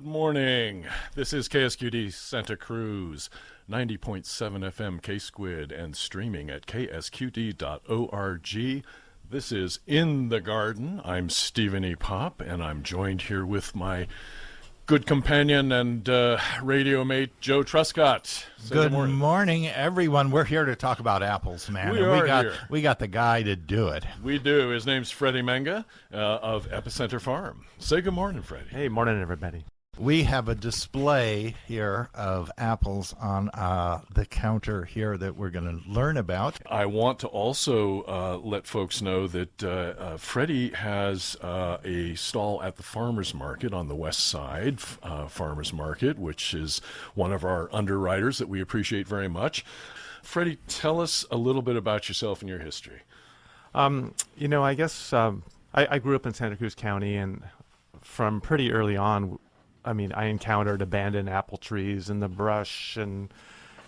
Good morning. This is KSQD Santa Cruz, 90.7 FM KSQD, and streaming at ksqd.org. This is In the Garden. I'm Stephen E. Pop, and I'm joined here with my good companion and radio mate, Joe Truscott. Good morning, everyone. We're here to talk about apples, man. We got the guy to do it. We do. His name's Freddie Menge of Epicenter Farm. Say good morning, Freddie. Hey, morning, everybody. We have a display here of apples on the counter here that we're going to learn about. I want to also let folks know that Freddie has a stall at the Farmers Market on the west side, Farmers Market, which is one of our underwriters that we appreciate very much. Freddie, tell us a little bit about yourself and your history. I guess I grew up in Santa Cruz County, and from pretty early on, I encountered abandoned apple trees in the brush and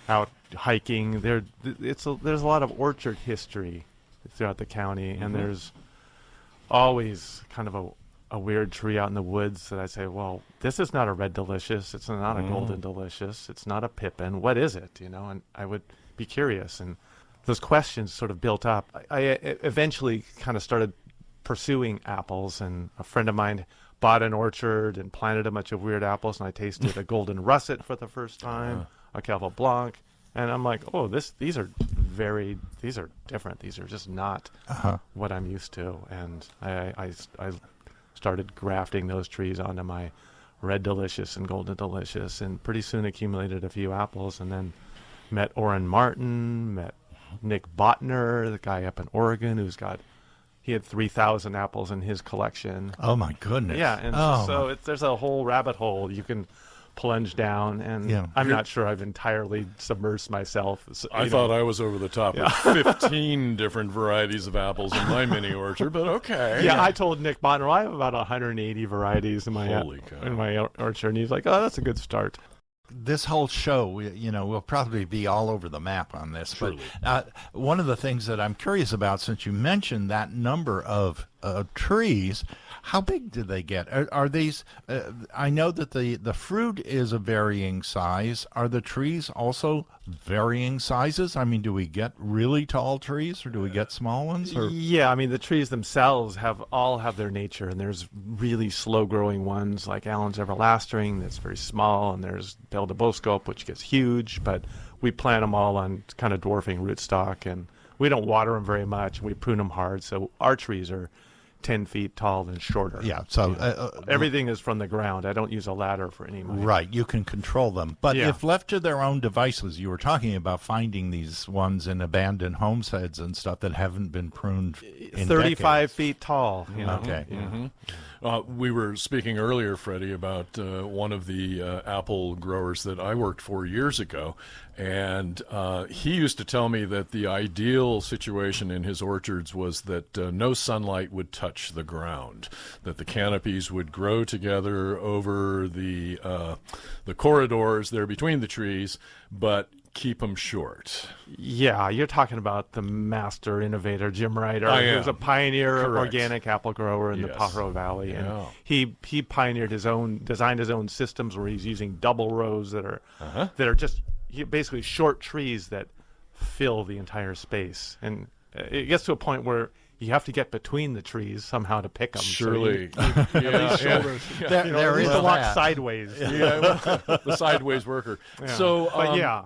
out hiking. There's a lot of orchard history throughout the county, and there's always kind of a weird tree out in the woods that I say, well, this is not a red delicious. It's not a golden delicious. It's not a pippin. What is it? And I would be curious, and those questions sort of built up. I eventually kind of started pursuing apples, and a friend of mine bought an orchard and planted a bunch of weird apples, and I tasted a golden russet for the first time, a Calvo Blanc, and I'm like, oh, these are different. These are just not what I'm used to, and I started grafting those trees onto my red delicious and golden delicious, and pretty soon accumulated a few apples, and then met Orrin Martin, met Nick Botner, the guy up in Oregon he had 3,000 apples in his collection. Oh, my goodness. Yeah, and there's a whole rabbit hole you can plunge down, and I'm not sure I've entirely submersed myself. I thought I was over the top with 15 different varieties of apples in my mini orchard, but okay. Yeah, I told Nick Bonner, I have about 180 varieties in my orchard, and he's like, oh, that's a good start. This whole show, we'll probably be all over the map on this. Truly. But one of the things that I'm curious about, since you mentioned that number of trees, how big do they get? Are these? I know that the fruit is a varying size. Are the trees also varying sizes? Do we get really tall trees, or do we get small ones? Or? Yeah, the trees themselves all have their nature, and there's really slow-growing ones like Allen's Everlasting that's very small, and there's Belle de Boscope, which gets huge, but we plant them all on kind of dwarfing rootstock, and we don't water them very much. We prune them hard, so our trees are 10 feet tall and shorter. Yeah, so everything is from the ground. I don't use a ladder for any of mine. Right, you can control them. But if left to their own devices, you were talking about finding these ones in abandoned homesteads and stuff that haven't been pruned in 35 decades. feet tall. Okay. We were speaking earlier, Freddie, about one of the apple growers that I worked for years ago, and he used to tell me that the ideal situation in his orchards was that no sunlight would touch the ground, that the canopies would grow together over the corridors there between the trees, but keep them short. Yeah, you're talking about the master innovator, Jim Ryder, who's a pioneer organic apple grower in the Pajaro Valley. Yeah. And he pioneered designed his own systems where he's using double rows that are just basically short trees that fill the entire space. And it gets to a point where you have to get between the trees somehow to pick them. Surely. There is a lot sideways. The sideways worker. Yeah.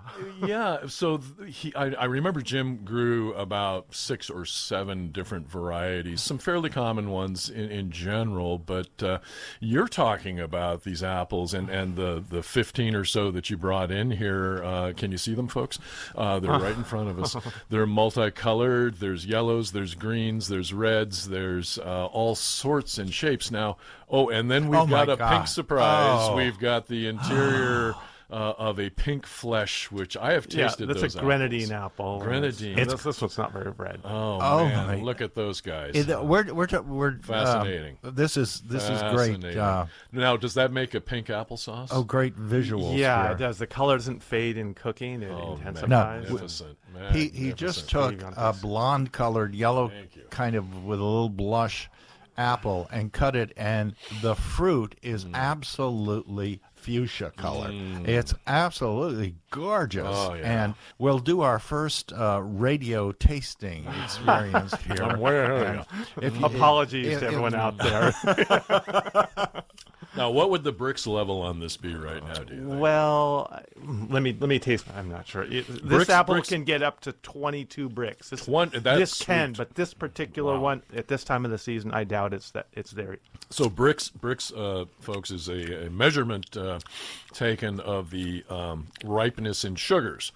So, but I remember Jim grew about 6 or 7 different varieties, some fairly common ones in general, but you're talking about these apples and the 15 or so that you brought in here. Can you see them, folks? They're right in front of us. They're multicolored. There's yellows, there's greens, there's reds, there's all sorts and shapes. Now, and then we've got a pink surprise. We've got the interior of a pink flesh, which I have tasted. That's a grenadine apple. Grenadine. This one's not very red. Oh man, look at those guys. We're fascinating. This is great. Now, does that make a pink applesauce? Oh, great visuals. Yeah, here. it does. The color doesn't fade in cooking. It intensifies. Magnificent. He just took a blonde-colored yellow, kind of with a little blush, apple and cut it, and the fruit is absolutely fuchsia color. It's absolutely gorgeous. Oh, yeah. And we'll do our first radio tasting experience here. I'm way ahead of And you. if you- Apologies if- to if- everyone out there. Now, what would the bricks level on this be right now, do you think? Well, let me taste. I'm not sure. This Bricks- apple bricks- can get up to 22 bricks. This That's can, sweet. but this particular Wow. one at this time of the season, I doubt it's there. So bricks, folks, is a measurement taken of the ripeness in sugars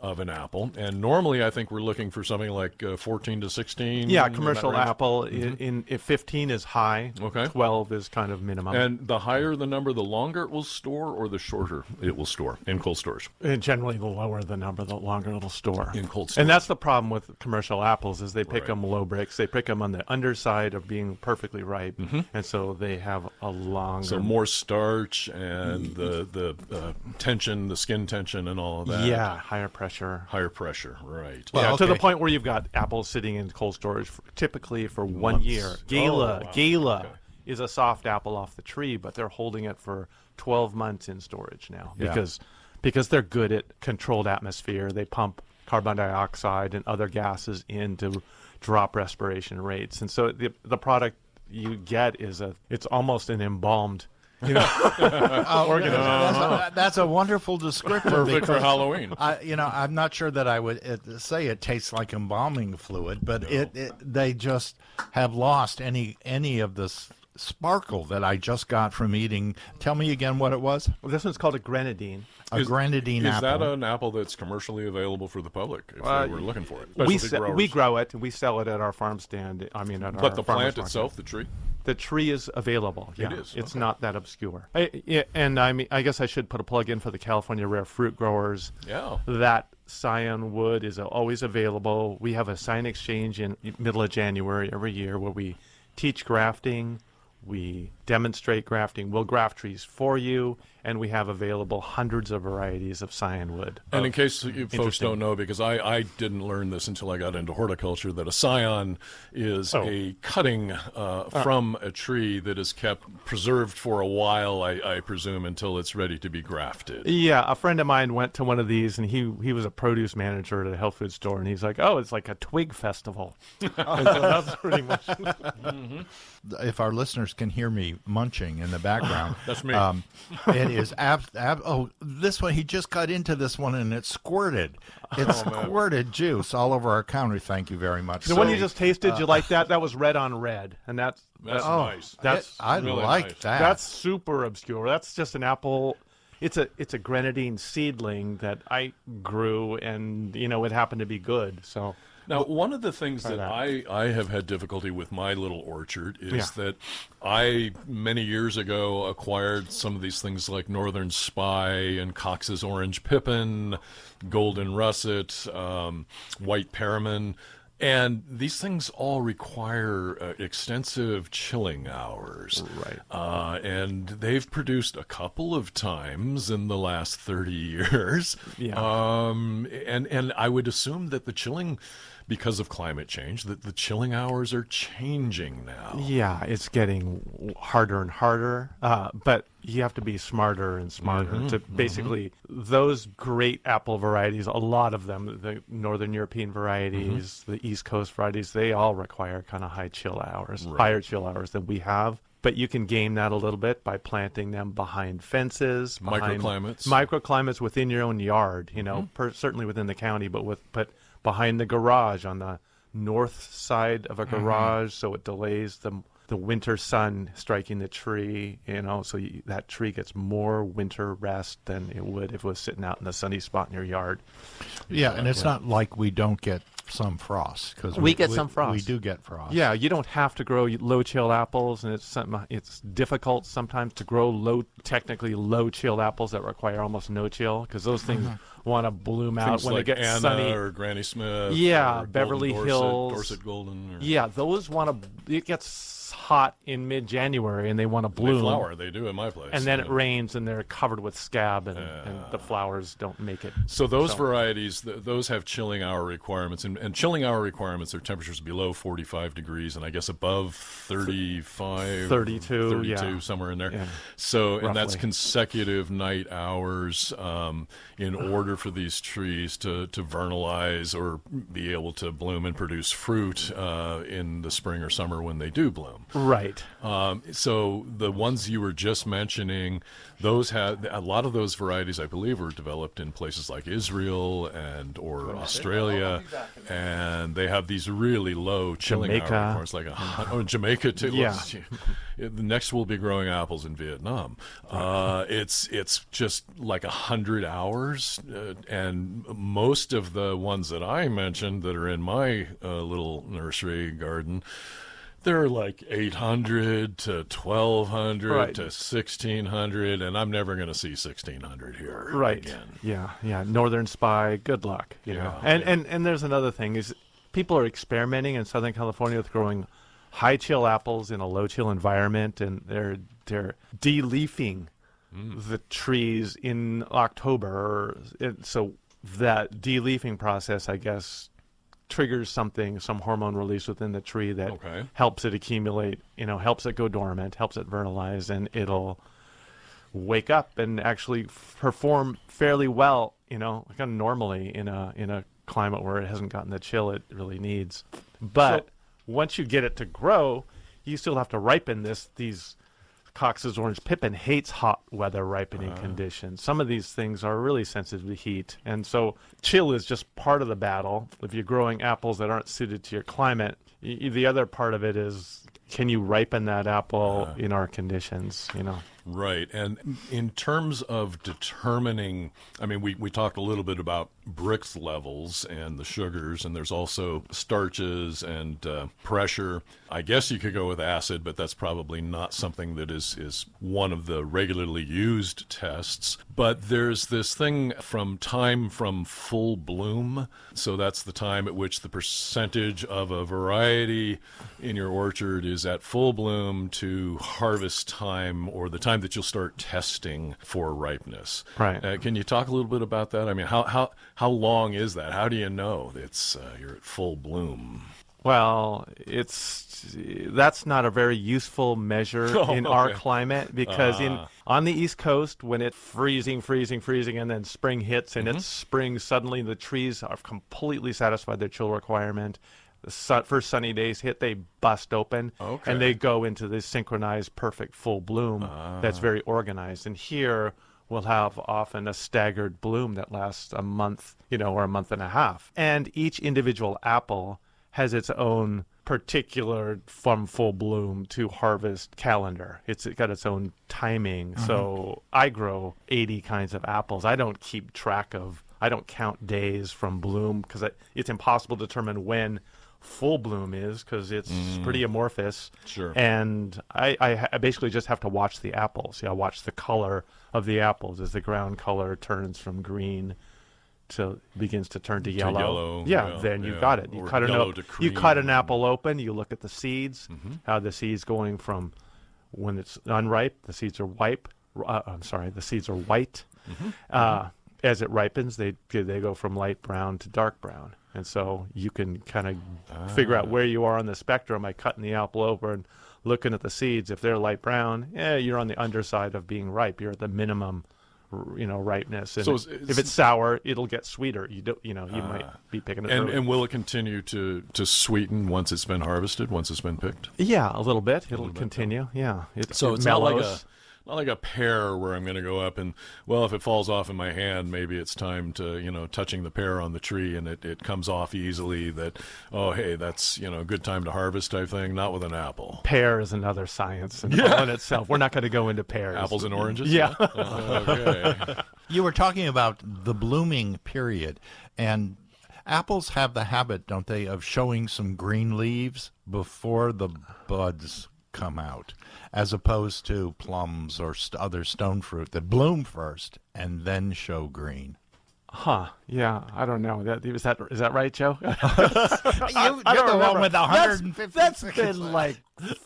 of an apple, and normally I think we're looking for something like 14 to 16. Yeah, in that commercial range. apple. If 15 is high, Okay. 12 is kind of minimum. And the higher the number, the longer it will store, or the shorter it will store in cold storage. And generally, the lower the number, the longer it'll store. In cold storage. And that's the problem with commercial apples is they pick Right. them low bricks. They pick them on the underside of being perfectly ripe, and so they have a longer. So more starch and the tension, the skin tension, and all of that. Yeah, higher pressure. Higher pressure, right. Well, Yeah, to the okay. point where you've got apples sitting in cold storage typically for 1 Months. year. Gala, Oh, wow. Gala Okay. is a soft apple off the tree, but they're holding it for 12 months in storage now Yeah. because they're good at controlled atmosphere. They pump carbon dioxide and other gases in to drop respiration rates, and so the product you get it's almost an embalmed. That's a wonderful description. Perfect for because Halloween. I'm not sure that I would say it tastes like embalming fluid, but they just have lost any of the sparkle that I just got from eating. Tell me again what it was. Well, this one's called a grenadine. A grenadine Is apple. that an apple that's commercially available for the public if they were looking for it? We Specialty growers. we grow it and we sell it at our farm stand. I mean, at our But the farmers plant market. itself, the tree? The tree is available. Yeah. is, It's okay. not that obscure. I guess I should put a plug in for the California rare fruit growers. Yeah. That scion wood is always available. We have a scion exchange in middle of January every year where we teach grafting. We demonstrate grafting. We'll graft trees for you, and we have available hundreds of varieties of scion wood. And in case you folks interesting. don't know, because I didn't learn this until I got into horticulture, that a scion is a cutting from a tree that is kept preserved for a while, I presume, until it's ready to be grafted. Yeah, a friend of mine went to one of these, and he was a produce manager at a health food store, and he's like, "Oh, it's like a twig festival." And so that's pretty much. If our listeners can hear me munching in the background, That's me. it is this one, he just cut into this one and it squirted. It squirted juice all over our counter. Thank you very much. The one you just tasted, you like that? That was red on red, and That's nice. I really like nice. that. that's super obscure. That's just an apple. It's a grenadine seedling that I grew, and it happened to be good. So Now, one of the things that that. I have had difficulty with my little orchard is that I, many years ago, acquired some of these things like Northern Spy and Cox's Orange Pippin, Golden Russet, White Pearmain. And these things all require extensive chilling hours. Right. And they've produced a couple of times in the last 30 years. Yeah. And I would assume that the chilling, because of climate change, that the chilling hours are changing now. Yeah, it's getting harder and harder, but you have to be smarter and smarter to basically those great apple varieties. A lot of them, the Northern European varieties, the East Coast varieties, they all require kind of high chill hours, higher chill hours than we have. But you can game that a little bit by planting them behind fences, microclimates within your own yard. Certainly within the county, but behind the garage on the north side of a garage, so it delays the winter sun striking the tree, so that tree gets more winter rest than it would if it was sitting out in the sunny spot in your yard. Yeah, and it's not like we don't get some frost, because We get some frost. We do get frost. Yeah, you don't have to grow low chill apples, and it's difficult sometimes to grow technically low chill apples that require almost no chill, because those things want to bloom out Things when like it gets Anna sunny. or Granny Smith. Yeah, or Beverly Golden Hills. Dorset Golden. Yeah, those it gets it's hot in mid-January and they want to They bloom. flower. They do in my place. And then it rains and they're covered with scab and the flowers don't make it. So those varieties, those have chilling hour requirements, and chilling hour requirements are temperatures below 45 degrees, and I guess above 35, 32, somewhere in there. Yeah. So, and that's Roughly. consecutive night hours in order for these trees to vernalize or be able to bloom and produce fruit in the spring or summer when they do bloom. Right. So the ones you were just mentioning, those had a lot of those varieties, I believe, were developed in places like Israel or Australia, and they have these really low chilling hour Jamaica. requirements, like Jamaica too. Yeah. The next we'll be growing apples in Vietnam. It's just like 100 hours, and most of the ones that I mentioned that are in my little nursery garden, they're like 800 to 1200 Right. to 1600, and I'm never going to see 1600 here Right. again. Yeah. Northern Spy. Good luck. You know. And there's another thing is people are experimenting in Southern California with growing high chill apples in a low chill environment, and they're de-leafing the trees in October. So that de-leafing process, I guess, triggers some hormone release within the tree that helps it accumulate, helps it go dormant, helps it vernalize, and it'll wake up and actually perform fairly well, kind of normally in a climate where it hasn't gotten the chill it really needs. But once you get it to grow, you still have to ripen these Cox's orange pippin hates hot weather ripening conditions. Some of these things are really sensitive to heat. And so chill is just part of the battle. If you're growing apples that aren't suited to your climate, the other part of it is, can you ripen that apple in our conditions, Right. And in terms of determining, I mean, we talked a little bit about Brix levels and the sugars, and there's also starches and pressure. I guess you could go with acid, but that's probably not something that is one of the regularly used tests. But there's this thing from full bloom. So that's the time at which the percentage of a variety in your orchard is at full bloom to harvest time, or the time that you'll start testing for ripeness. Right. Can you talk a little bit about that? I mean, how long is that? How do you know it's you're at full bloom? Well, that's not a very useful measure in our climate, because on the East Coast, when it's freezing, and then spring hits, and it's spring, suddenly the trees are completely satisfied their chill requirement. The first sunny days hit, they bust open, and they go into this synchronized, perfect full bloom that's very organized. And here we'll have often a staggered bloom that lasts a month, or a month and a half. And each individual apple has its own particular from full bloom to harvest calendar. It's got its own timing. So I grow 80 kinds of apples. I don't count days from bloom, because it's impossible to determine when full bloom is, because it's pretty amorphous. Sure. And I basically just have to watch the apples. I watch the color of the apples as the ground color turns from green till begins to turn to yellow. Then you've got it. You cut an apple open, you look at the seeds, how the seeds going from when it's unripe, the seeds are white. As it ripens, they go from light brown to dark brown. And so you can kind of figure out where you are on the spectrum by cutting the apple open and looking at the seeds. If they're light brown, you're on the underside of being ripe. You're at the minimum, ripeness. And if it's sour, it'll get sweeter. You might be picking it early. And will it continue to sweeten once it's been harvested, once it's been picked? Yeah, a little bit. It'll continue. Yeah. So it's mellows. not like a pear where I'm going to go up and, well, if it falls off in my hand, maybe it's time to, touching the pear on the tree and it comes off easily, that, oh, hey, that's, a good time to harvest type thing. Not with an apple. Pear is another science in itself. We're not going to go into pears. Apples and oranges? Yeah. Okay. You were talking about the blooming period, and apples have the habit, don't they, of showing some green leaves before the buds come out, as opposed to plums or other stone fruit that bloom first and then show green. Huh. Yeah. I don't know. Is that right, Joe? You're the one with 150. That's been like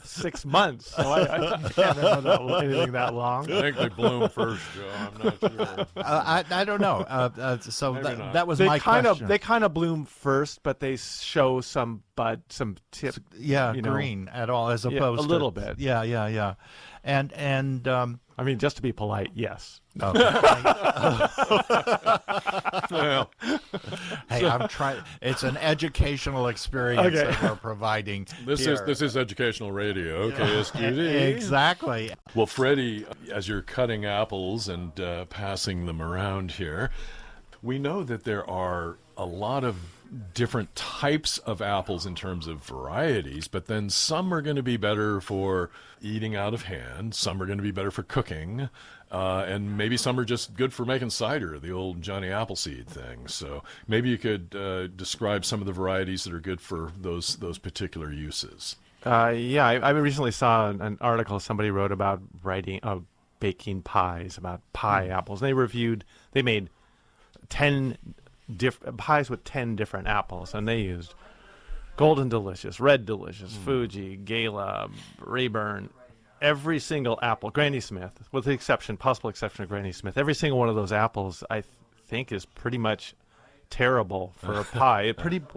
6 months, so I can't remember anything that long. I think they bloom first, Joe. I'm not sure. I don't know. So Maybe not. that was They my kind question. of they kind of bloom first, but they show some bud, some tip. yeah, you know. green at all, as opposed a to little bit. Yeah. And I mean, just to be polite, yes. Well, hey, I'm trying. It's an educational experience Okay. that we're providing. this here. is educational radio, KSQD. Exactly. Well, Freddie, as you're cutting apples and passing them around here, we know that there are a lot of different types of apples in terms of varieties, but then some are going to be better for eating out of hand, some are going to be better for cooking, and maybe some are just good for making cider, the old Johnny Appleseed thing. So maybe you could describe some of the varieties that are good for those particular uses. Yeah, I recently saw an article somebody wrote about baking pies, about pie apples. They made 10 pies with 10 different apples, and they used Golden Delicious, Red Delicious, Fuji, Gala, Rayburn, every single apple, Granny Smith, with the possible exception of Granny Smith. Every single one of those apples, I think, is pretty much terrible for a pie.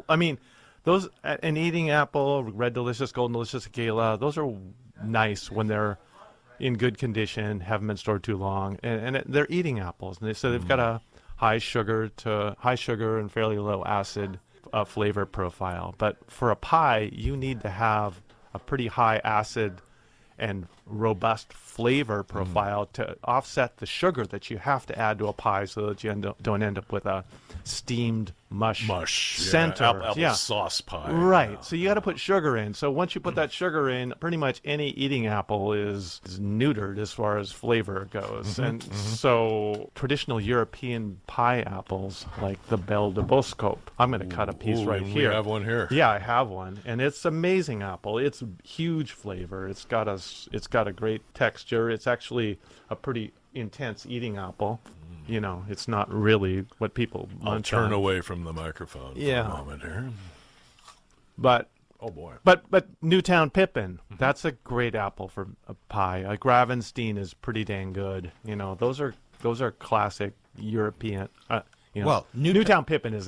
I mean, those an eating apple, Red Delicious, Golden Delicious, Gala, those are nice when they're in good condition, haven't been stored too long, and they're eating apples, and so they've got a high sugar and fairly low acid flavor profile. But for a pie, you need to have a pretty high acid and robust flavor profile to offset the sugar that you have to add to a pie, so that you don't end up with a steamed mush center. Apple sauce pie. Right. So you got to put sugar in. So once you put that sugar in, pretty much any eating apple is neutered as far as flavor goes. And so traditional European pie apples, like the Belle de Bosco, I'm going to cut a piece right here. We have one here. Yeah, I have one, and it's amazing apple. It's huge flavor. It's got a great texture. It's actually a pretty intense eating apple. You know, it's not really what people I'll munch turn on. away from the microphone for a moment here. But Oh boy. But Newtown Pippin, that's a great apple for a pie. A Gravenstein is pretty dang good. You know, those are classic European. Well, Newtown Pippin is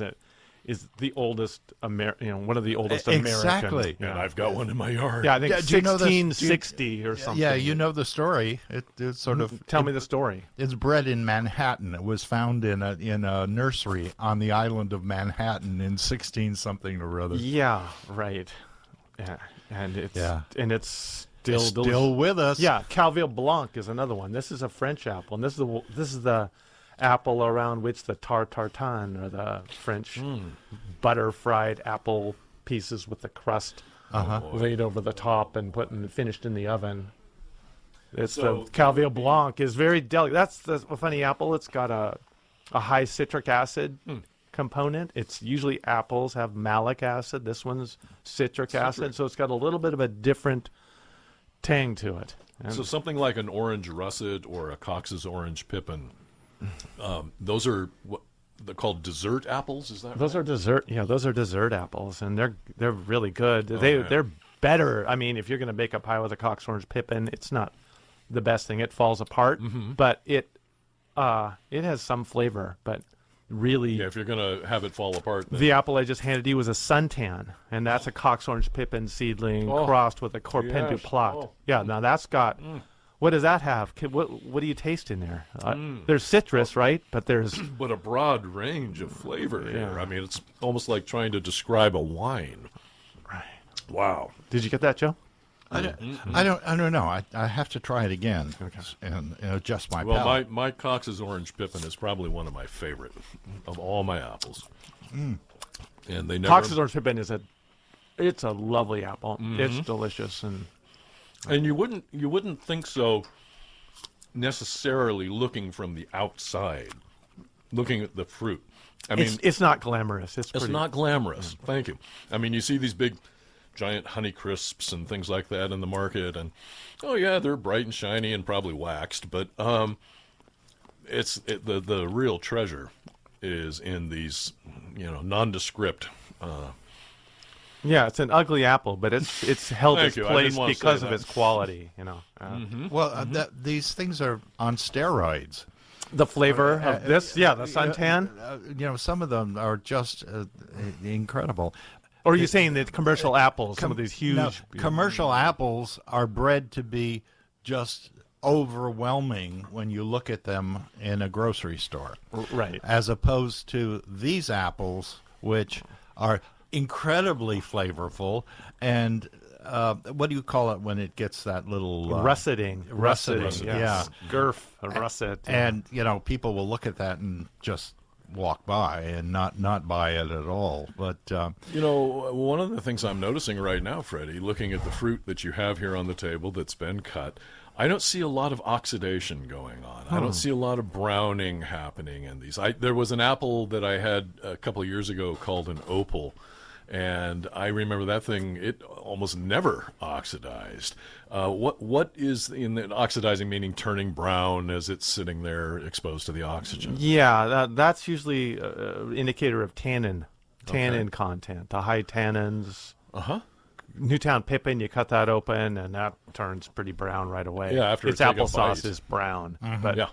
the oldest one of the oldest Exactly. American. And I've got one in my yard. Yeah, I think Do you know this- 1660 or something. Yeah, you know the story. It's sort of Tell me the story. It's bred in Manhattan. It was found in a nursery on the island of Manhattan in 16 something or other. Yeah, right. Yeah, and it's still Still with us. Yeah, Calville Blanc is another one. This is a French apple, and this is the apple around which the tart tartan, or the French butter fried apple pieces with the crust laid over the top and finished in the oven. It's the Calville Blanc is very delicate. That's the funny apple. It's got a high citric acid component. It's usually apples have malic acid. This one's citric acid, so it's got a little bit of a different tang to it. So something like an orange russet or a Cox's orange pippin. Those are what they're called dessert apples. Is that Those right? are dessert. Yeah, those are dessert apples, and they're really good. They're better. I mean, if you're going to bake a pie with a Cox orange pippin, it's not the best thing. It falls apart, but it has some flavor. But really, Yeah, if you're going to have it fall apart. Then the apple I just handed you was a suntan, and that's a Cox orange pippin seedling crossed with a Corpen du yes. Plat. Oh. Yeah, now that's got. What does that have? What do you taste in there? There's citrus, right? But there's but a broad range of flavor here. Yeah. I mean, it's almost like trying to describe a wine. right. Wow. Did you get that, Joe? I don't know. I have to try it again and adjust my Well, palate. my Cox's orange pippin is probably one of my favorite of all my apples. And they never. Cox's orange pippin it's a lovely apple. It's delicious, And you wouldn't think so necessarily looking from the outside, looking at the fruit. I mean, it's not glamorous. It's pretty. not glamorous. Thank you. I mean, you see these big, giant Honey Crisps and things like that in the market, and oh yeah, they're bright and shiny and probably waxed, but the real treasure is in these, nondescript Yeah, it's an ugly apple, but it's held Thank its you. I place didn't want to because say of that. its quality. Well, these things are on steroids. The flavor of this, the suntan. Some of them are just incredible. Or are you saying that commercial apples, some of these huge... No, commercial apples are bred to be just overwhelming when you look at them in a grocery store. Right. As opposed to these apples, which are incredibly flavorful and what do you call it when it gets that little russeting, yes. yeah, girth, a russet, and people will look at that and just walk by and not buy it at all. But one of the things I'm noticing right now, Freddie, looking at the fruit that you have here on the table that's been cut, I don't see a lot of oxidation going on. I don't see a lot of browning happening in these. There was an apple that I had a couple of years ago called an opal, and I remember that thing, it almost never oxidized. What is in the oxidizing, meaning turning brown as it's sitting there exposed to the oxygen? Yeah, that's usually an indicator of tannin content, the high tannins. Newtown pippin, you cut that open, and that turns pretty brown right away. Yeah, after its you take a applesauce bite. is brown, but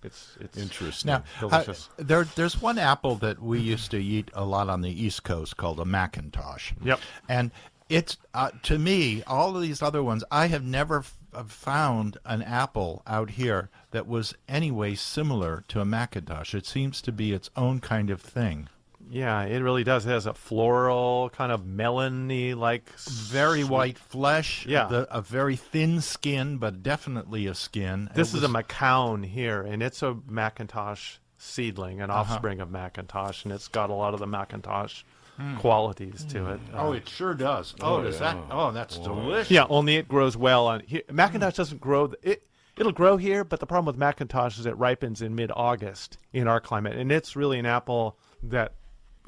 it's Interesting. now, delicious. there's one apple that we used to eat a lot on the East Coast called a Macintosh. Yep. And it's to me, all of these other ones, I have never found an apple out here that was anyway similar to a Macintosh. It seems to be its own kind of thing. Yeah, it really does. It has a floral, kind of melony like Very white flesh, Yeah. a very thin skin, but definitely a skin. This is a Macoun here, and it's a Macintosh seedling, an offspring of Macintosh, and it's got a lot of the Macintosh qualities to it. Oh, it sure does. Does that? Oh, that's delicious. Yeah, only it grows well on here. Macintosh doesn't grow. It'll grow here, but the problem with Macintosh is it ripens in mid-August in our climate, and it's really an apple that,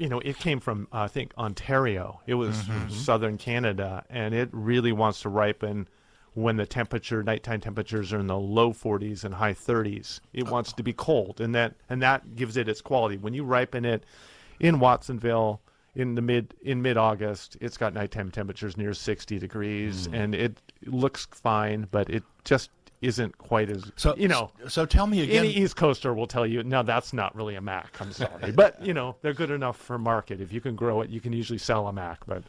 it came from, I think, Ontario. It was from southern Canada, and it really wants to ripen when the nighttime temperatures are in the low 40s and high 30s. It wants to be cold, and that gives it its quality. When you ripen it in Watsonville in mid-August, it's got nighttime temperatures near 60 degrees, and it looks fine, but it just isn't quite as So tell me again. Any East Coaster will tell you, no, that's not really a Mac. I'm sorry, but they're good enough for market. If you can grow it, you can usually sell a Mac. But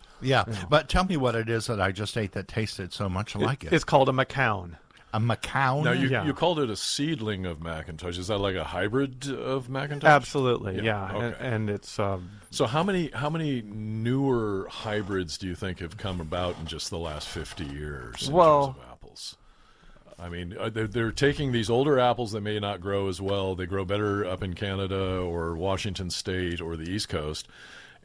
but tell me what it is that I just ate that tasted so much like it. It's called a Macoun. A Macoun. Now, you called it a seedling of Macintosh. Is that like a hybrid of Macintosh? Absolutely, yeah. Okay. And it's So how many newer hybrids do you think have come about in just the last 50 years in terms of apples? I mean, they're taking these older apples that may not grow as well. They grow better up in Canada or Washington State or the East Coast,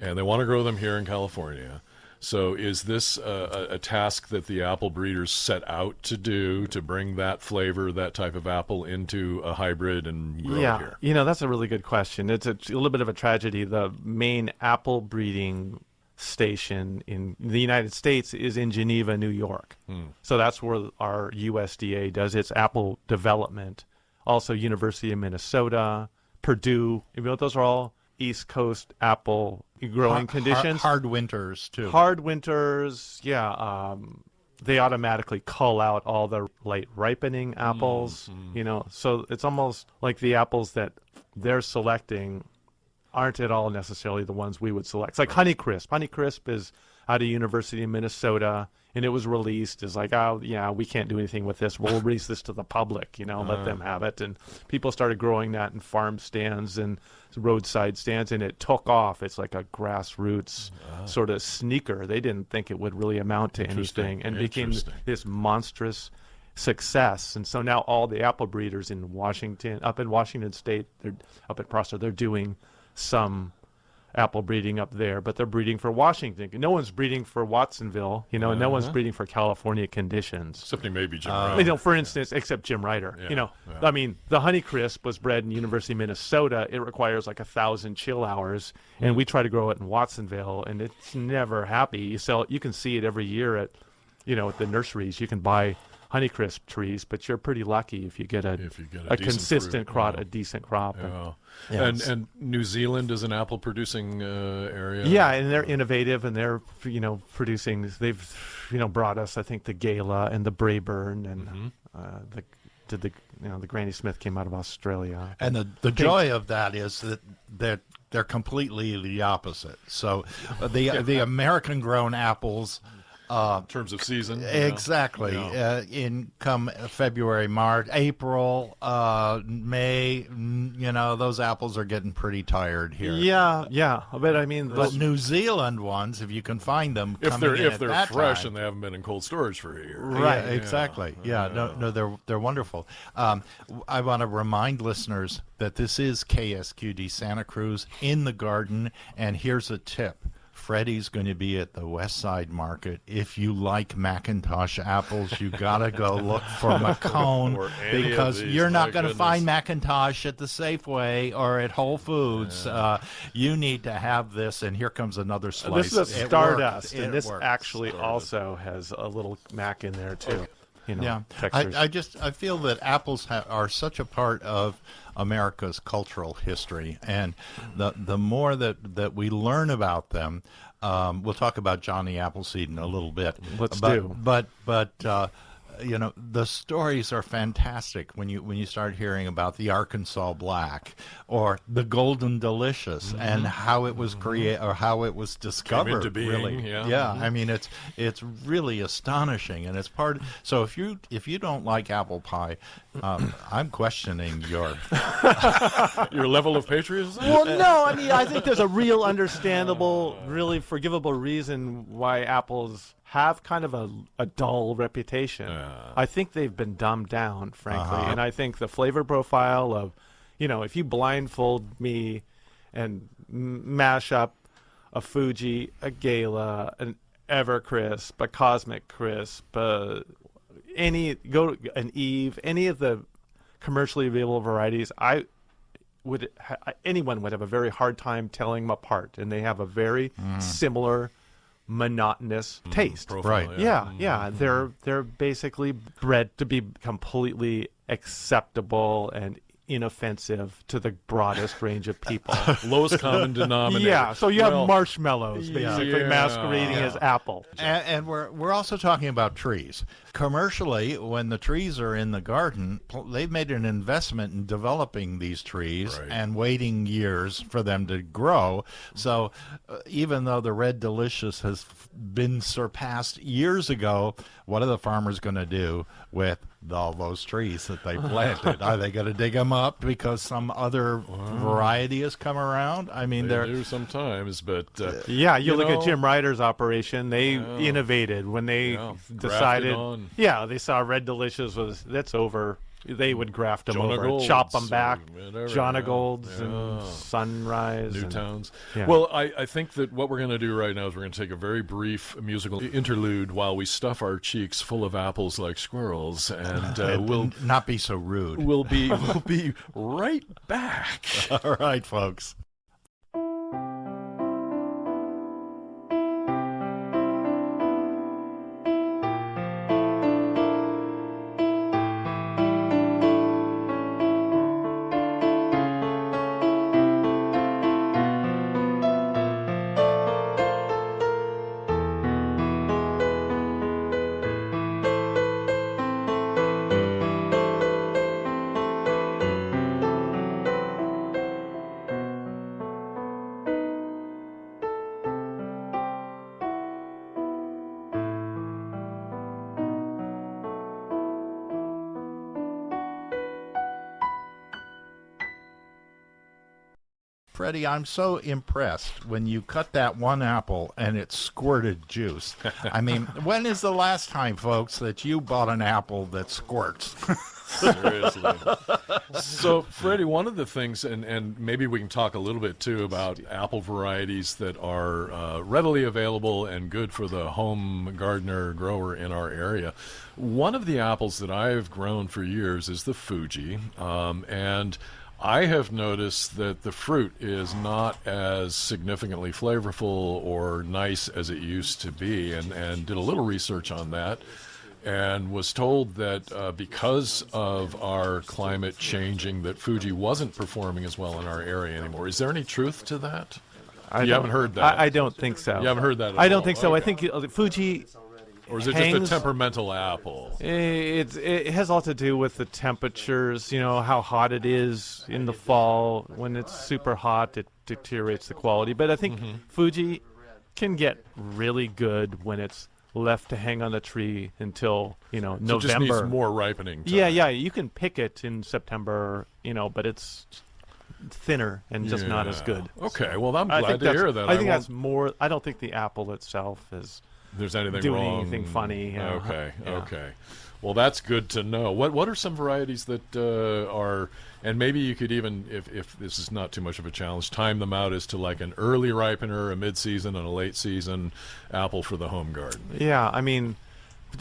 and they want to grow them here in California. So is this a task that the apple breeders set out to do, to bring that flavor, that type of apple into a hybrid and grow it here? That's a really good question. It's a little bit of a tragedy. The main apple breeding station in the United States is in Geneva, New York. So that's where our USDA does its apple development. Also, University of Minnesota, Purdue. Those are all East Coast apple growing conditions. Hard winters too. Hard winters, yeah. They automatically cull out all the late ripening apples. So it's almost like the apples that they're selecting aren't at all necessarily the ones we would select. It's like Honeycrisp. Honeycrisp is out of University of Minnesota, and it was released as like, oh, yeah, we can't do anything with this. We'll release this to the public, let them have it. And people started growing that in farm stands and roadside stands, and it took off. It's like a grassroots sort of sneaker. They didn't think it would really amount to anything, and became this monstrous success. And so now all the apple breeders in up in Washington State, they're up at Prosser, they're doing some apple breeding up there, but they're breeding for Washington. No one's breeding for Watsonville, no one's breeding for California conditions. Except maybe Jim Ryder. For instance, except Jim Ryder. I mean, the Honeycrisp was bred in University of Minnesota. It requires like 1,000 chill hours, and we try to grow it in Watsonville, and it's never happy. You can see it every year at the nurseries. You can buy Honeycrisp trees, but you're pretty lucky if you get a decent consistent fruit. crop, Yeah. a decent crop. Yeah. Yes. And New Zealand is an apple producing area. Yeah, and they're innovative, and they're producing. They've brought us, I think, the Gala and the Braeburn, and the Granny Smith came out of Australia. And the joy of that is that they're completely the opposite. So the American grown apples, in terms of season. exactly, Yeah. in come February, March, April, May, those apples are getting pretty tired here. Yeah, but I mean, But New Zealand ones, if you can find them, If coming in they're at that fresh time, and they haven't been in cold storage for a year. right, Yeah. exactly. Yeah, no, they're wonderful. I want to remind listeners that this is KSQD Santa Cruz in the garden, and here's a tip. Freddie's going to be at the West Side Market. If you like Macintosh apples, you got to go look for Macone, Or any of because these, you're not my going to goodness. find Macintosh at the Safeway or at Whole Foods. You need to have this, and here comes another slice. this is a It Stardust, worked. and It this worked. actually Stardust. also has a little mac in there too. Yeah, Textures. I feel that apples are such a part of America's cultural history, and the more that we learn about them, we'll talk about Johnny Appleseed in a little bit. Let's but, do. But the stories are fantastic when you start hearing about the Arkansas Black or the Golden Delicious and how it was created or how it was discovered. into being, really, yeah. I mean, it's really astonishing, and it's part. So if you don't like apple pie, I'm questioning your. Your level of patriotism? Well, no, I mean, I think there's a real understandable, really forgivable reason why apples have kind of a dull reputation. I think they've been dumbed down, frankly, and I think the flavor profile of, if you blindfold me and mash up a Fuji, a Gala, an Evercrisp, a Cosmic Crisp, an Eve, any of the commercially available varieties, anyone would have a very hard time telling them apart, and they have a very similar, monotonous taste. Profile, Right. Yeah. They're basically bred to be completely acceptable and inoffensive to the broadest range of people. Lowest common denominator. Yeah, so you have Well, marshmallows basically yeah. masquerading as apple. And we're also talking about trees. Commercially, when the trees are in the garden, they've made an investment in developing these trees Right. and waiting years for them to grow. So even though the Red Delicious has been surpassed years ago, what are the farmers going to do with all those trees that they planted? Are they going to dig them up because some other variety has come around? I mean, They they're do sometimes, but Yeah, you look know- at Jim Ryder's operation. They innovated when they decided. grafted on. Yeah, they saw Red Delicious that's over. They would graft them Jonah over, Golds chop them or back. whatever, Jonah yeah. Golds Yeah. and Sunrise. and- Newtowns. Yeah. Well, I think that what we're going to do right now is we're going to take a very brief musical interlude while we stuff our cheeks full of apples like squirrels, and we'll not be so rude. we'll be right back. All right, folks. Freddie, I'm so impressed when you cut that one apple and it squirted juice. I mean, when is the last time, folks, that you bought an apple that squirts? Seriously. So, Freddie, one of the things, and maybe we can talk a little bit too about apple varieties that are readily available and good for the home gardener grower in our area. One of the apples that I've grown for years is the Fuji, and I have noticed that the fruit is not as significantly flavorful or nice as it used to be, and did a little research on that. and was told that because of our climate changing, that Fuji wasn't performing as well in our area anymore. Is there any truth to that? You haven't heard that? I don't think so. You haven't heard that at I don't all? think so. I Okay. think Fuji... Or is it just a temperamental apple? It has a lot to do with the temperatures, how hot it is in the fall. When it's super hot, it deteriorates the quality. But I think Fuji can get really good when it's left to hang on the tree until, November. So it just needs more ripening time. Yeah, you can pick it in September, but it's thinner and just not as good. Okay, well, I'm I glad think to hear that. I think that's more. I don't think the apple itself is there's anything doing wrong. anything funny. Okay, Yeah. okay. Well, that's good to know. What are some varieties that are, and maybe you could even, if this is not too much of a challenge, time them out as to like an early ripener, a mid-season, and a late-season apple for the home garden. Yeah, I mean,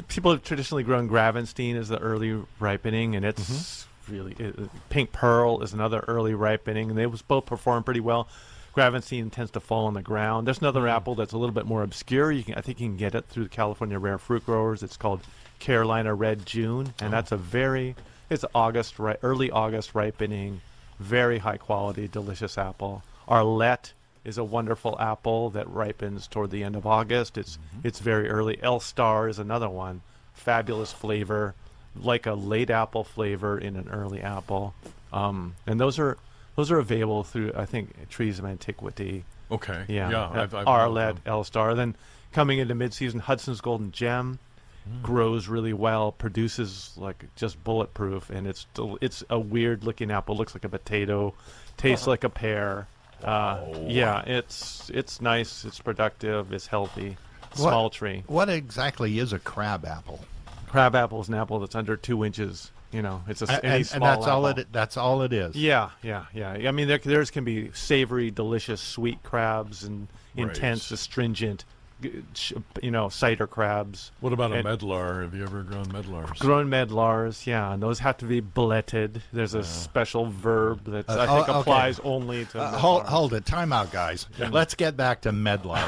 people have traditionally grown Grafting as the early ripening, and it's really Pink Pearl is another early ripening, and they both perform pretty well. Grafting tends to fall on the ground. There's another apple that's a little bit more obscure. I think you can get it through the California Rare Fruit Growers. It's called Carolina Red June, and that's it's early August ripening, very high quality, delicious apple. Arlette is a wonderful apple that ripens toward the end of August. It's very early. El Star is another one, fabulous flavor, like a late apple flavor in an early apple, and those are available through, I think, Trees of Antiquity. Okay. Yeah. I've Arlette, El Star. Then coming into mid-season, Hudson's Golden Gem grows really well, produces like just bulletproof, and it's a weird-looking apple. Looks like a potato, tastes like a pear. Yeah, it's nice. It's productive. It's healthy. Small tree. What exactly is a crab apple? Crab apple is an apple that's under 2 inches. It's any small and that's apple. that's all it is. Yeah. I mean, theirs can be savory, delicious, sweet crabs and intense, astringent, cider crabs. What about a medlar? Have you ever grown medlars? Grown medlars, yeah, and those have to be bletted. There's a special verb that I think applies only to medlar. Hold it. Time out, guys. Let's get back to medlar.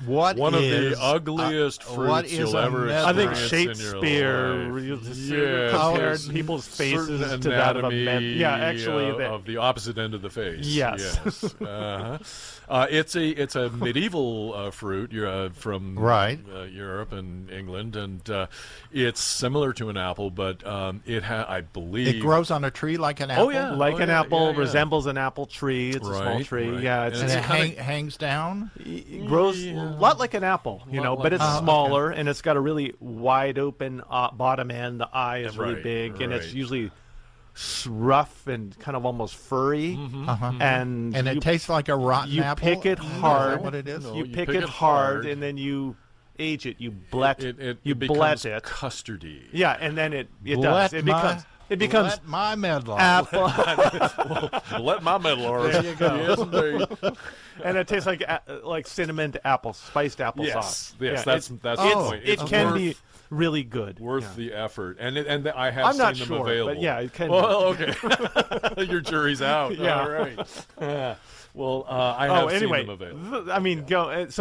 What One is of the ugliest what fruits is you'll a ever medlar? I think experience in Shakespeare your life. compared Yes, people's faces certain to that of a anatomy, Yeah, actually, of the opposite end of the face. Yes. It's a medieval fruit. You're from Europe and England, and it's similar to an apple, but I believe it grows on a tree like an apple. Oh yeah, like an apple, yeah. resembles an apple tree. It's a small tree. Right. Yeah, and it's it hangs down. It grows a lot like an apple, but it's smaller, and it's got a really wide open bottom end. The eye is really big, and it's usually rough and kind of almost furry. And it tastes like a rotten apple. You pick it hard. Is that what it is? No, You pick it hard, and then you age it. You blet it blet becomes it. custardy. Yeah, and then it does. It becomes Let my medlar. apple. Let my medlar. There you go. Yes, indeed. And it tastes like cinnamon to apple, spiced applesauce. Yes, Yeah, that's the point. It It's can worth- be really good. worth the effort, and I have I'm seen not them sure, available. but yeah, it can. Well, okay, your jury's out. Yeah. All right. Well, I have seen them available. I mean, if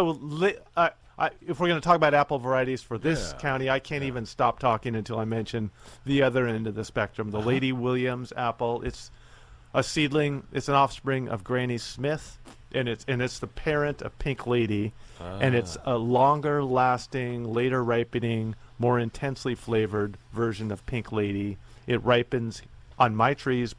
we're going to talk about apple varieties for this county, I can't even stop talking until I mention the other end of the spectrum, the Lady Williams apple. It's a seedling. It's an offspring of Granny Smith, and it's the parent of Pink Lady, and it's a longer lasting, later ripening, more intensely flavored version of Pink Lady. It ripens on my trees.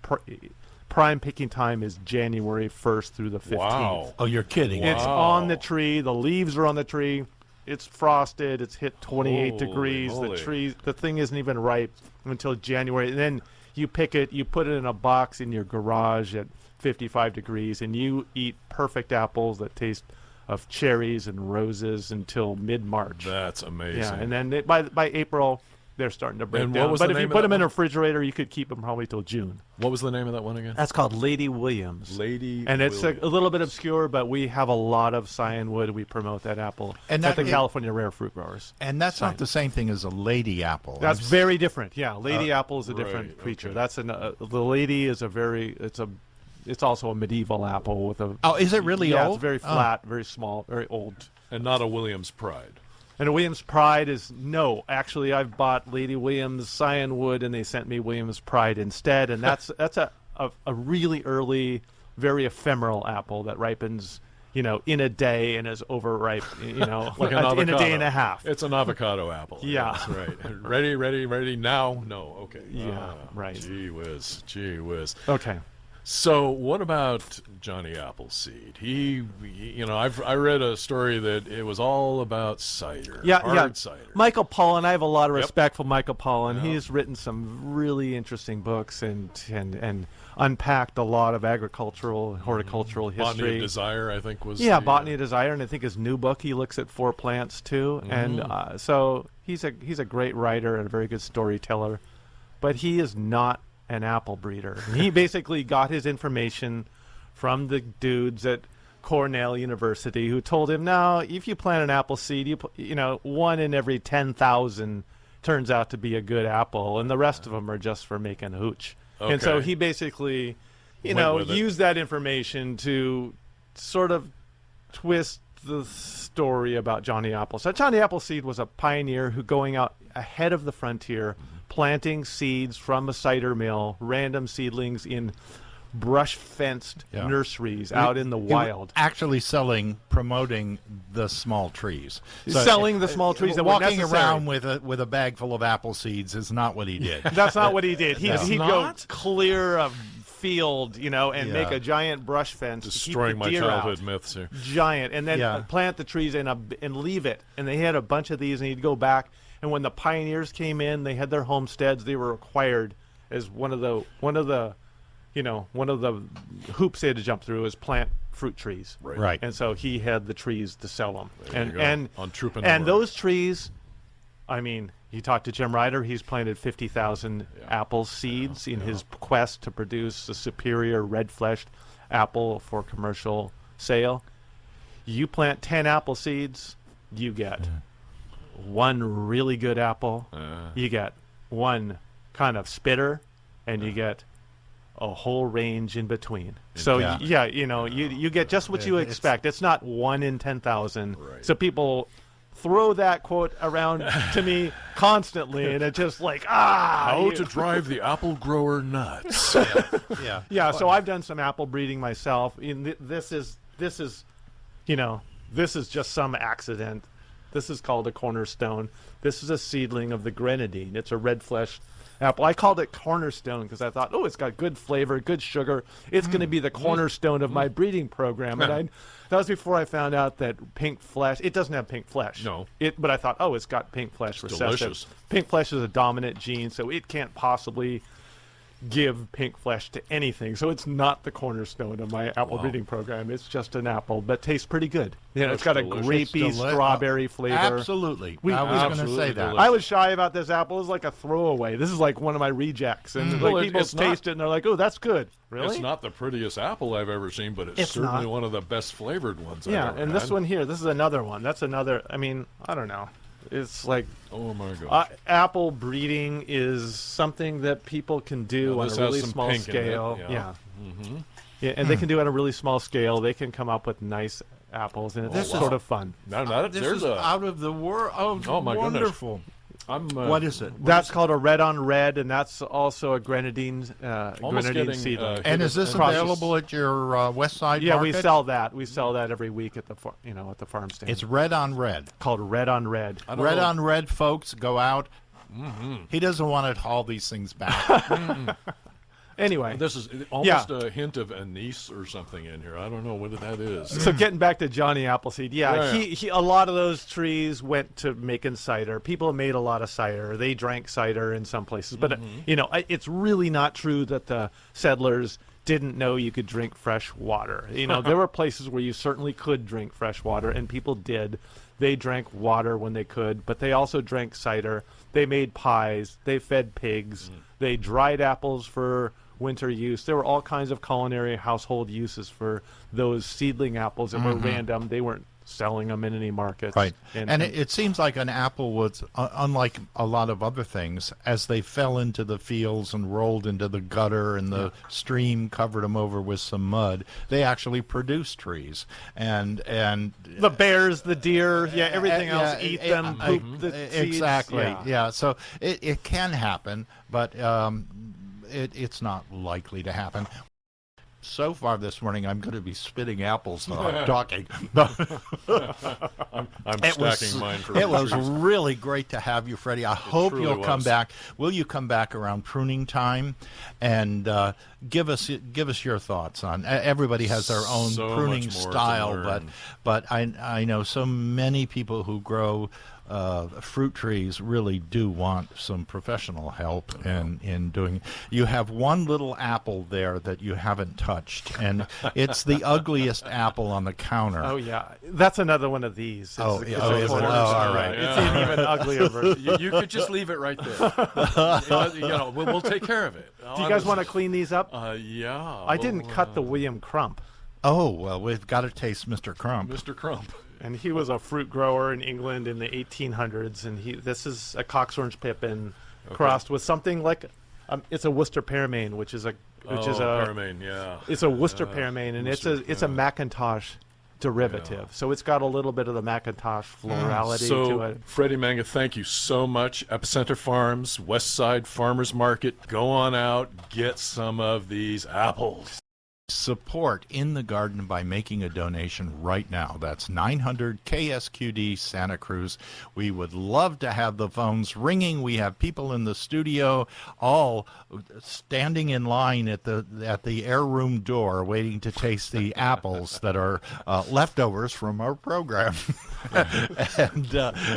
Prime picking time is January 1st through the 15th. Wow. Oh, you're kidding. It's on the tree. The leaves are on the tree. It's frosted. It's hit 28 Holy degrees. moly. The thing isn't even ripe until January. And then you pick it. You put it in a box in your garage at 55 degrees, and you eat perfect apples that taste of cherries and roses until mid-March. That's amazing. Yeah, and then by April, they're starting to break And down. what was But the if you name of put that them in a one? refrigerator, you could keep them probably till June. What was the name of that one again? That's called Lady Williams. Lady And it's a Williams. little bit obscure, but we have a lot of cyanwood. We promote that apple And at that the is- California Rare Fruit Growers. And that's not the same thing as a lady apple. That's very different. Yeah, Lady Apple is a different right, creature. okay. That's the Lady is it's also a medieval apple with a. Oh, is it really yeah, old? it's very Oh. flat, very small, very old. And not a Williams Pride. And a Williams Pride is no. Actually, I've bought Lady Williams Cyanwood, and they sent me Williams Pride instead. And that's a really early, very ephemeral apple that ripens, in a day and is overripe, Like an in a day and a half. It's an avocado apple. Yeah. That's right. Ready now? No. Okay. Yeah, right. Gee whiz. Okay. So what about Johnny Appleseed? I read a story that it was all about cider. Hard cider. Michael Pollan, I have a lot of Yep. respect for Michael Pollan. Yeah. He's written some really interesting books and unpacked a lot of agricultural, horticultural history. Botany of Desire, I think, was. Botany of Desire, and I think his new book he looks at 4 plants too, and so he's a great writer and a very good storyteller, but he is not an apple breeder. He basically got his information from the dudes at Cornell University who told him, no, if you plant an apple seed, one in every 10,000 turns out to be a good apple, and the rest of them are just for making hooch. Okay. And so he basically, used that information to sort of twist the story about Johnny Appleseed. So Johnny Appleseed was a pioneer who going out ahead of the frontier, planting seeds from a cider mill, random seedlings in brush-fenced nurseries out in the wild. Actually promoting the small trees. Selling the small trees that were walking necessary. around with a bag full of apple seeds is not what he did. That's not what he did. He'd go not? clear a field, and make a giant brush fence. Destroying to keep my the deer childhood out. myths here. Giant, and then plant the trees and leave it. And they had a bunch of these, and he'd go back. And when the pioneers came in, they had their homesteads. They were required as one of the hoops they had to jump through is plant fruit trees. Right. And so he had the trees to sell them. There you go. And Entrepreneur. and those trees, you talked to Jim Ryder. He's planted 50,000 apple seeds in his quest to produce a superior red-fleshed apple for commercial sale. You plant 10 apple seeds, you get one really good apple. You get one kind of spitter, and you get a whole range in between. So you get just what you expect. It's not 1 in 10,000. Right. So people throw that quote around to me constantly, and it's just like How to drive the apple grower nuts. Yeah. So I've done some apple breeding myself. This is just some accident. This is called a cornerstone. This is a seedling of the grenadine. It's a red-fleshed apple. I called it cornerstone because I thought, it's got good flavor, good sugar. It's going to be the cornerstone of my breeding program. And that was before I found out that pink flesh. It doesn't have pink flesh. No. But I thought, it's got pink flesh recessive. Delicious. Pink flesh is a dominant gene, so it can't possibly give pink flesh to anything. So it's not the cornerstone of my apple breeding program. It's just an apple, but tastes pretty good. It's got a grapey, strawberry flavor. Absolutely. I was going to say that. I was shy about this apple. It was like a throwaway. This is like one of my rejects. And people taste it and they're like, that's good. Really? It's not the prettiest apple I've ever seen, but it's certainly one of the best flavored ones I've ever and had. this one here, this is another one. That's another, I don't know. It's like, oh my gosh. Apple breeding is something that people can do on a really small scale. Yeah, and they can do it on a really small scale. They can come up with nice apples, and it's sort of fun. This is out of the world. Oh my wonderful. goodness. What is it? That's called a red on red, and that's also a grenadine seedling. And is this available at your West Side Yeah, market? we sell that. We sell that every week at the at the farm stand. It's red on red. Called red on red. Red on red, folks. Go out. He doesn't want to haul these things back. Anyway, this is almost a hint of anise or something in here. I don't know what that is. So getting back to Johnny Appleseed, he a lot of those trees went to making cider. People made a lot of cider. They drank cider in some places, but it's really not true that the settlers didn't know you could drink fresh water. There were places where you certainly could drink fresh water, and people did. They drank water when they could, but they also drank cider. They made pies. They fed pigs. They dried apples for winter use. There were all kinds of culinary household uses for those seedling apples that were random. They weren't selling them in any markets. Right. And it seems like an apple was, unlike a lot of other things, as they fell into the fields and rolled into the gutter and the stream covered them over with some mud, they actually produced trees. And the bears, the deer, everything else eat them, poop the seeds. Exactly. Yeah. So it can happen, but it's not likely to happen. So far this morning, I'm going to be spitting apples while I'm talking. I'm stacking mine for It was really great to have you, Freddie. I hope you'll come back. Will you come back around pruning time and give us your thoughts on? Everybody has their own pruning style, but I know so many people who grow fruit trees really do want some professional help in doing. You have one little apple there that you haven't touched, and it's the ugliest apple on the counter. Oh yeah, that's another one of these. Is it? All right. It's an even uglier version. You could just leave it right there. We'll take care of it. Do you guys want to clean these up? Yeah. I didn't cut the William Crump. Oh well, we've got to taste Mr. Crump. Mr. Crump. And he was a fruit grower in England in the 1800s, and this is a Cox Orange Pippin crossed with something like it's a Worcester Pearmain, which is a Pearmain, yeah. It's a Worcester Pearmain, and it's a Macintosh derivative. Yeah. So it's got a little bit of the Macintosh florality to it. Freddie, Menge, thank you so much. Epicenter Farms, West Side Farmers Market. Go on out, get some of these apples. Support In the Garden by making a donation right now. That's 900 KSQD Santa Cruz. We would love to have the phones ringing. We have people in the studio all standing in line at the Heirloom door waiting to taste the apples that are leftovers from our program. And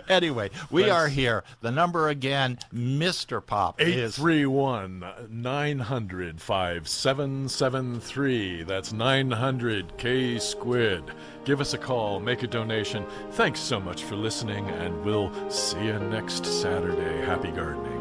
anyway, we are here. The number again, Mr. Pop, is 831-900-5773. That's 900 KSQD. Give us a call, make a donation. Thanks so much for listening, and we'll see you next Saturday. Happy gardening.